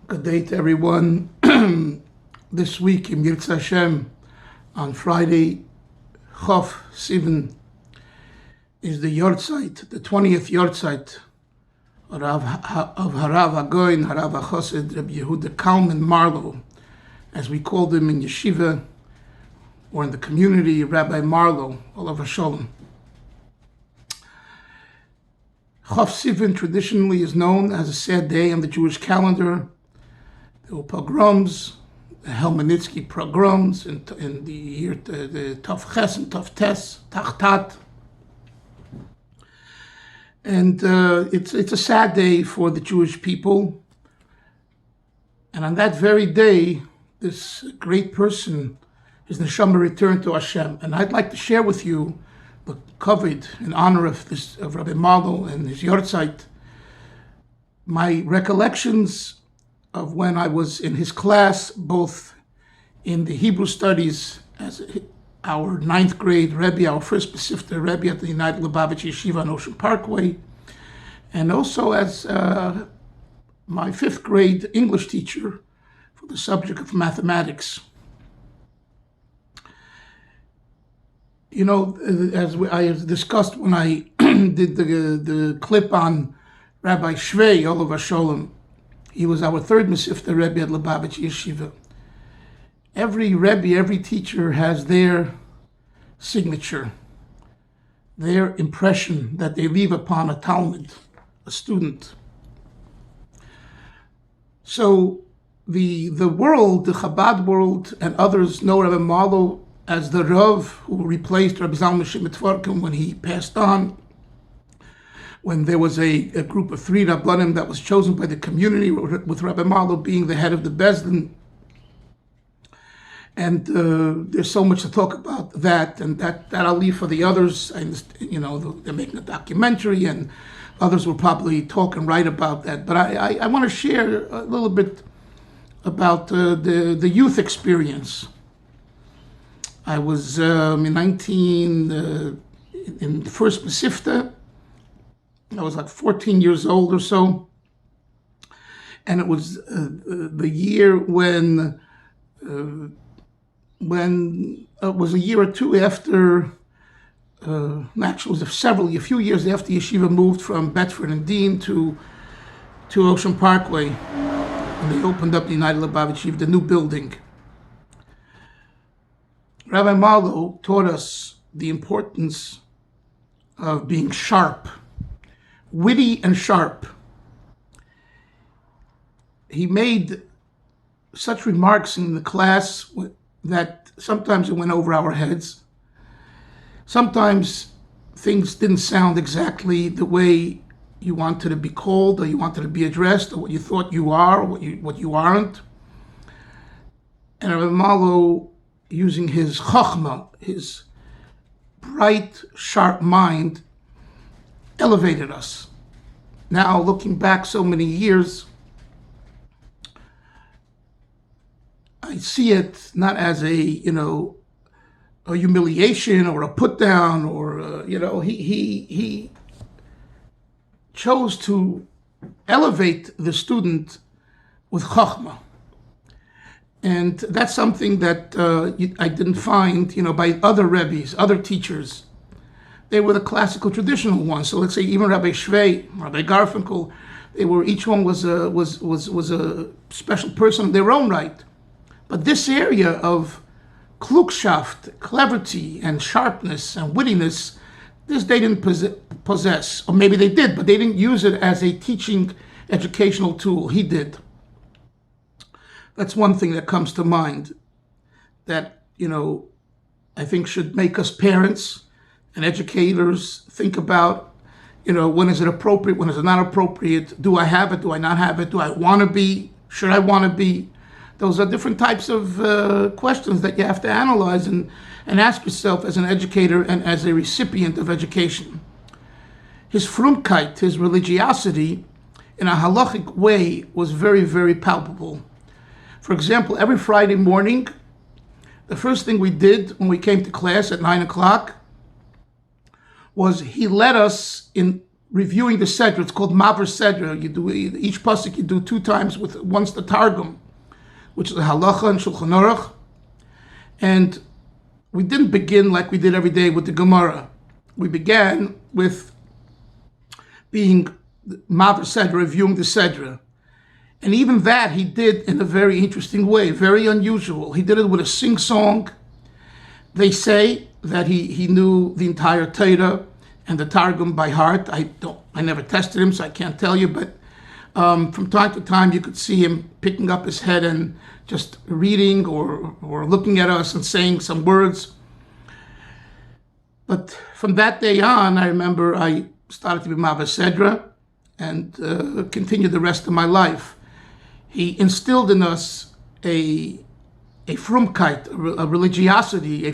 Good day to everyone. This week in Yahrtzeit on Friday, Chof Sivan, is the Yahrtzeit, the 20th Yahrtzeit of Harav HaGoyin, Harav HaChassid, Rabbi Yehuda Kalman Marlow, as we called him in Yeshiva or in the community, Rabbi Marlow, Olav Shalom. Chof Sivan traditionally is known as a sad day on the Jewish calendar. There were pogroms, the Helmanitsky pogroms in the year the Tov Ches and Tov Tes, Tachtat. And it's a sad day for the Jewish people. And on that very day, this great person, his neshama, returned to Hashem. And I'd like to share with you the kavod in honor of Rabbi Marlow and his Yahrtzeit, my recollections of when I was in his class, both in the Hebrew studies as our 9th grade Rabbi, our first Besifta Rabbi at the United Lubavitch Yeshiva on Ocean Parkway, and also as my 5th grade English teacher for the subject of mathematics. You know, as I discussed when I did the clip on Rabbi Shvei, Olav Shalom, he was our 3rd Mesifta Rebbe at Lubavitch Yeshiva. Every Rebbe, every teacher has their signature, their impression that they leave upon a Talmud, a student. So the world, the Chabad world, and others know Rabbi Marlow as the Rav who replaced Rabbi Zalman Shemit when he passed on, when there was a group of 3 Rabbanim that was chosen by the community, with Rabbi Marlow being the head of the Bezdin. And there's so much to talk about that, and that I'll leave for the others. They're making a documentary, and others will probably talk and write about that. But I want to share a little bit about the youth experience. I was in the first Mesifta. I was like 14 years old or so, and it was the year when it was a year or two after. Actually, it was a few years after Yeshiva moved from Bedford and Dean to Ocean Parkway, and they opened up the United Lubavitch Yeshiva, the new building. Rabbi Marlow taught us the importance of being sharp. Witty and sharp. He made such remarks in the class that sometimes it went over our heads. Sometimes things didn't sound exactly the way you wanted to be called, or you wanted to be addressed, or what you thought you are, or what you aren't. And Rabbi Marlow, using his chachma, his bright, sharp mind, elevated us. Now, looking back so many years, I see it not as a humiliation or a put down, or he chose to elevate the student with chachma. And that's something that I didn't find, by other rebbes, other teachers. They were the classical, traditional ones. So let's say even Rabbi Shvei, Rabbi Garfinkel, each one was a special person in their own right. But this area of klugshaft, cleverty, and sharpness and wittiness, this they didn't possess. Or maybe they did, but they didn't use it as a teaching, educational tool. He did. That's one thing that comes to mind that, I think should make us parents and educators think about, when is it appropriate, when is it not appropriate, do I have it, do I not have it, do I want to be, should I want to be? Those are different types of questions that you have to analyze and ask yourself as an educator and as a recipient of education. His frumkeit, his religiosity, in a halachic way, was very, very palpable. For example, every Friday morning, the first thing we did when we came to class at 9 o'clock was he led us in reviewing the Sedra. It's called Maver Sedra. You do each pasuk you do 2 times with once the Targum, which is the Halacha and Shulchan Aruch. And we didn't begin like we did every day with the Gemara. We began with being Maver Sedra, reviewing the Sedra. And even that he did in a very interesting way, very unusual. He did it with a sing-song. They say that he knew the entire Torah and the Targum by heart. I never tested him, so I can't tell you, but from time to time you could see him picking up his head and just reading or looking at us and saying some words. But from that day on, I remember I started to be Maver Sedra and continued the rest of my life. He instilled in us a frumkeit, a religiosity, a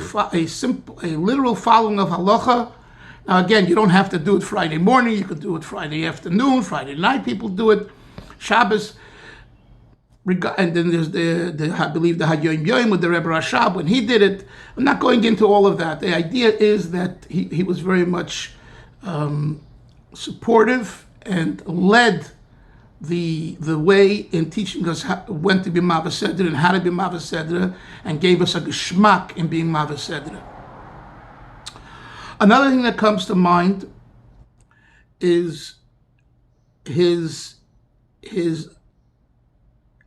literal following of halacha. Now again, you don't have to do it Friday morning. You could do it Friday afternoon, Friday night. People do it, Shabbos. And then there's I believe the Hayyim Yoim with the Rebbe Rashab when he did it. I'm not going into all of that. The idea is that he was very much supportive and led the way in teaching us when to be Maver Sedra and how to be Maver Sedra, and gave us a geschmack in being Maver Sedra. Another thing that comes to mind is his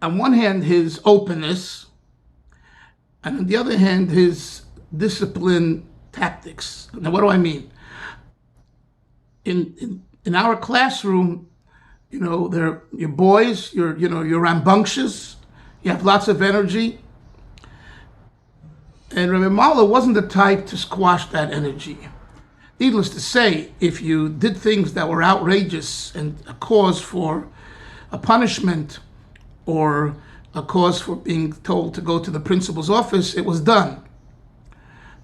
on one hand his openness, and on the other hand his discipline tactics. Now what do I mean? In our classroom, they're your boys, you're rambunctious, you have lots of energy. And Rabbi Marlow wasn't the type to squash that energy. Needless to say, if you did things that were outrageous and a cause for a punishment or a cause for being told to go to the principal's office, it was done.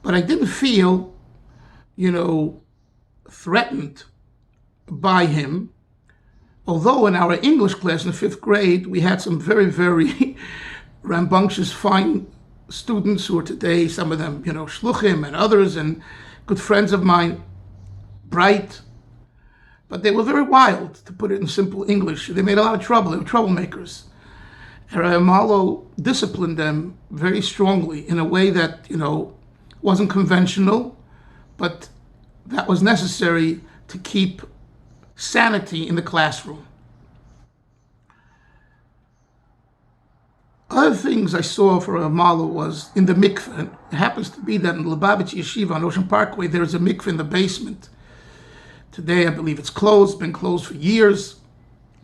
But I didn't feel, threatened by him. Although in our English class in the 5th grade, we had some very, very rambunctious, fine students who are today, some of them, shluchim and others, and good friends of mine, bright, but they were very wild, to put it in simple English. They made a lot of trouble. They were troublemakers. And Rabbi Marlow disciplined them very strongly in a way that, wasn't conventional, but that was necessary to keep sanity in the classroom. Other things I saw for Rabbi Marlow was in the mikveh. It happens to be that in Lubavitch Yeshiva on Ocean Parkway, there's a mikveh in the basement. Today, I believe it's closed, been closed for years.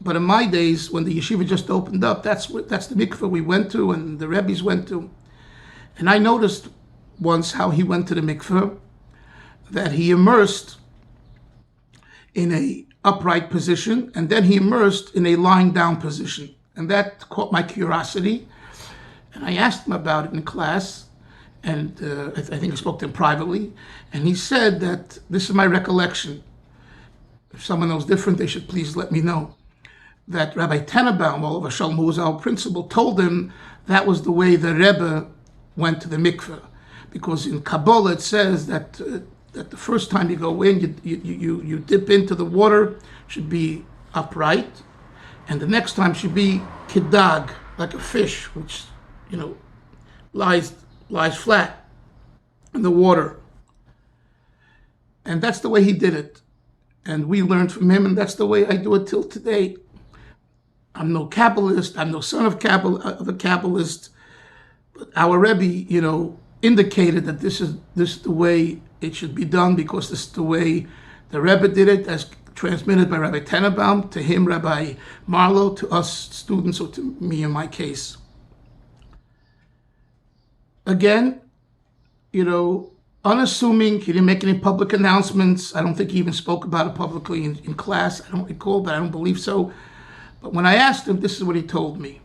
But in my days, when the yeshiva just opened up, that's the mikveh we went to and the Rebbes went to. And I noticed once how he went to the mikveh, that he immersed in a upright position, and then he immersed in a lying down position. And that caught my curiosity. And I asked him about it in class, and I think I spoke to him privately. And he said that this is my recollection. If someone knows different, they should please let me know. That Rabbi Tenenbaum, all of Shalom, who was our principal, told him that was the way the Rebbe went to the mikveh. Because in Kabbalah it says that the first time you go in, you dip into the water, should be upright, and the next time should be kidag, like a fish, which lies flat in the water. And that's the way he did it. And we learned from him, and that's the way I do it till today. I'm no Kabbalist, I'm no son of a Kabbalist, but our Rebbe, indicated that this is the way it should be done, because this is the way the Rebbe did it, as transmitted by Rabbi Tenenbaum, to him, Rabbi Marlow, to us students, or to me in my case. Again, unassuming, he didn't make any public announcements. I don't think he even spoke about it publicly in class. I don't recall, but I don't believe so. But when I asked him, this is what he told me.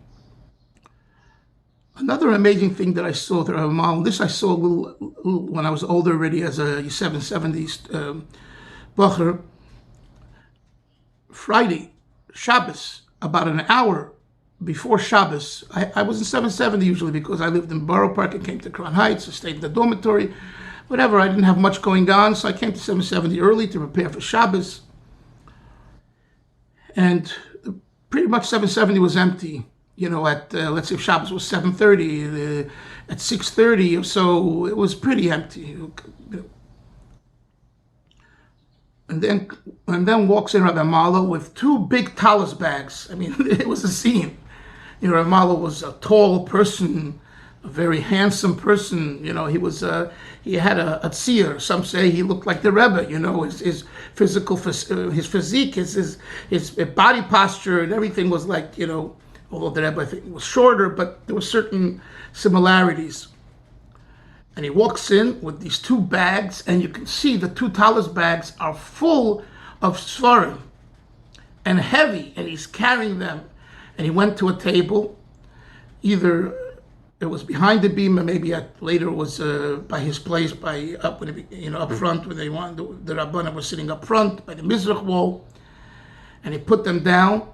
Another amazing thing that I saw through Rabbi Marlow, this I saw a little when I was older already as a 770s bacher. Friday, Shabbos, about an hour before Shabbos, I was in 770 usually because I lived in Borough Park and came to Crown Heights. I stayed in the dormitory. Whatever, I didn't have much going on, so I came to 770 early to prepare for Shabbos. And pretty much 770 was empty. At let's say if Shabbos was 7:30, at 6:30 or so, it was pretty empty. And then walks in Rabbi Marlow with two big talus bags. I mean, it was a scene. Rabbi Marlow was a tall person, a very handsome person. He had a tzir. Some say he looked like the Rebbe. His physical, his physique, his body posture, and everything was like, although the Rebbe I think was shorter, but there were certain similarities. And he walks in with these two bags, and you can see the two talus bags are full of svarim and heavy, and he's carrying them. And he went to a table, either it was behind the beam, or maybe later it was by his place, up front when they wanted the Rabbanim was sitting up front by the Mizrach wall, and he put them down,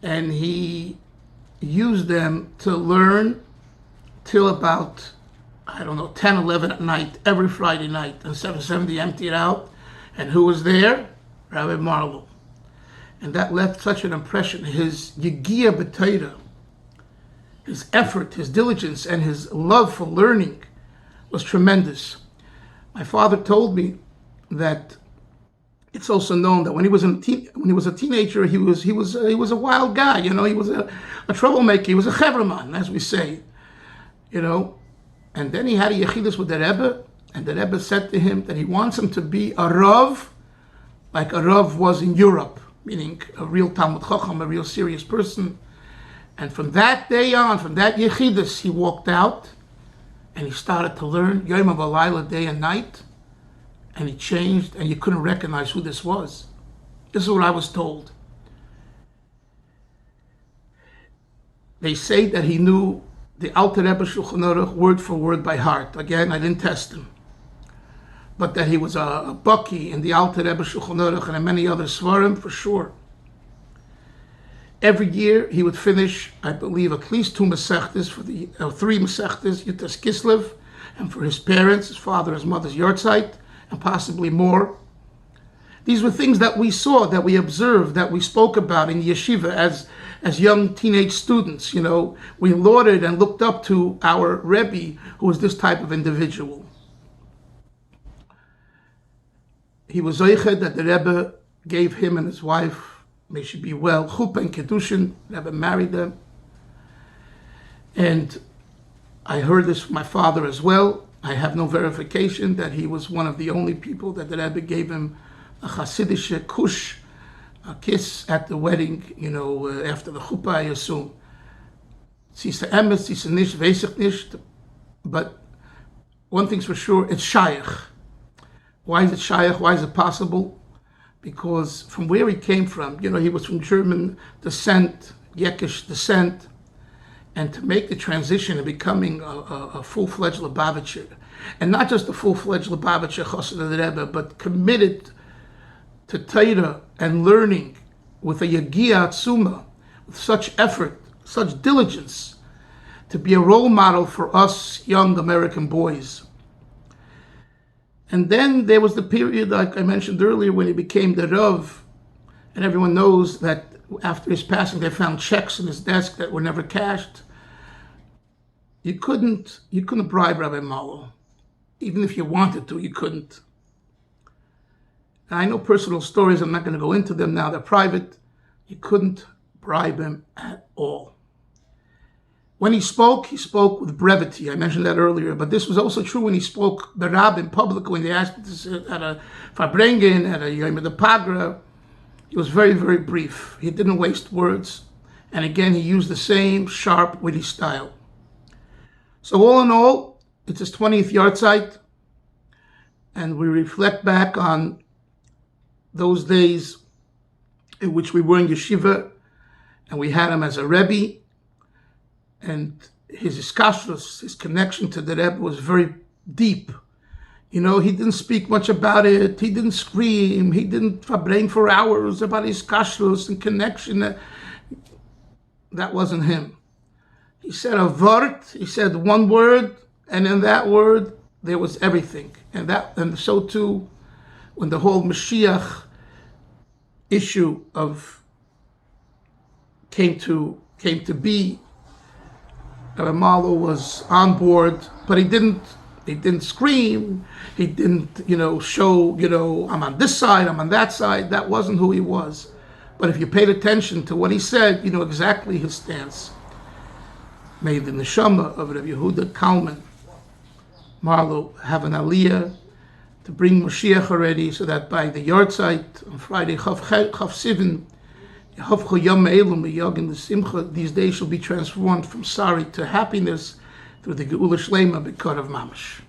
and he used them to learn till about 10, 11 at night, every Friday night, and 770 emptied out. And who was there? Rabbi Marlow. And that left such an impression. His Yegiya B'Torah, his effort, his diligence, and his love for learning was tremendous. My father told me that it's also known that when he was a teenager, he was a wild guy. He was a troublemaker. He was a chevraman, as we say. And then he had a yechidus with the Rebbe, and the Rebbe said to him that he wants him to be a Rav, like a Rav was in Europe, meaning a real Talmud Chacham, a real serious person. And from that day on, from that yechidus, he walked out, and he started to learn Yom V'Layla, day and night, and he changed, and you couldn't recognize who this was. This is what I was told. They say that he knew the Alter Rebbe Shulchan Aruch word for word by heart. Again, I didn't test him. But that he was a baki in the Alter Rebbe Shulchan Aruch and in many other svarim, for sure. Every year he would finish, I believe, at least 2 Masechtas, three Masechtas, Yutas Kislev, and for his parents, his father, his mother's Yahrtzeit, and possibly more. These were things that we saw, that we observed, that we spoke about in yeshiva as young teenage students. We lauded and looked up to our Rabbi, who was this type of individual. He was zoiched that the Rebbe gave him and his wife, may she be well, chuppah and kedushin. The Rebbe married them. And I heard this from my father as well. I have no verification that he was one of the only people that the Rebbe gave him a Hasidic kush, a kiss at the wedding, after the chuppah, I assume. Sisa emes, sisa nish, veisich nish. But one thing's for sure, it's shayach. Why is it shayach? Why is it possible? Because from where he came from, he was from German descent, Yekish descent, and to make the transition and becoming a full-fledged Lubavitcher, and not just a full-fledged Lubavitcher Chassid of the Rebbe, but committed to Torah and learning with a Yegiya Atzuma, with such effort, such diligence, to be a role model for us young American boys. And then there was the period, like I mentioned earlier, when he became the Rav, and everyone knows that after his passing, they found checks in his desk that were never cashed. You couldn't bribe Rabbi Marlow. Even if you wanted to, you couldn't. And I know personal stories, I'm not going to go into them now, they're private. You couldn't bribe him at all. When he spoke with brevity. I mentioned that earlier, but this was also true when he spoke the Rabbi in public, when they asked him to sit at a Farbrengen, at a Yom Pagra. He was very, very brief. He didn't waste words. And again, he used the same sharp, witty style. So all in all, it's his 20th Yahrtzeit, and we reflect back on those days in which we were in yeshiva, and we had him as a Rebbe, and his iskashrus, his connection to the Rebbe was very deep. He didn't speak much about it, he didn't scream, he didn't brain for hours about his kashrus and connection. That wasn't him. He said a vort, he said one word, and in that word there was everything. And so too, when the whole Mashiach issue of came to be. Rabbi Marlow was on board, but he didn't scream. He didn't, show, I'm on this side, I'm on that side. That wasn't who he was. But if you paid attention to what he said, you know exactly his stance. May the neshama of Rabbi Yehuda Kalman Marlow have an aliyah to bring Mashiach already, so that by the Yahrtzeit on Friday, Chav Sivan, these days shall be transformed from sorry to happiness through the Geula Shlema B'Kar of Mamash.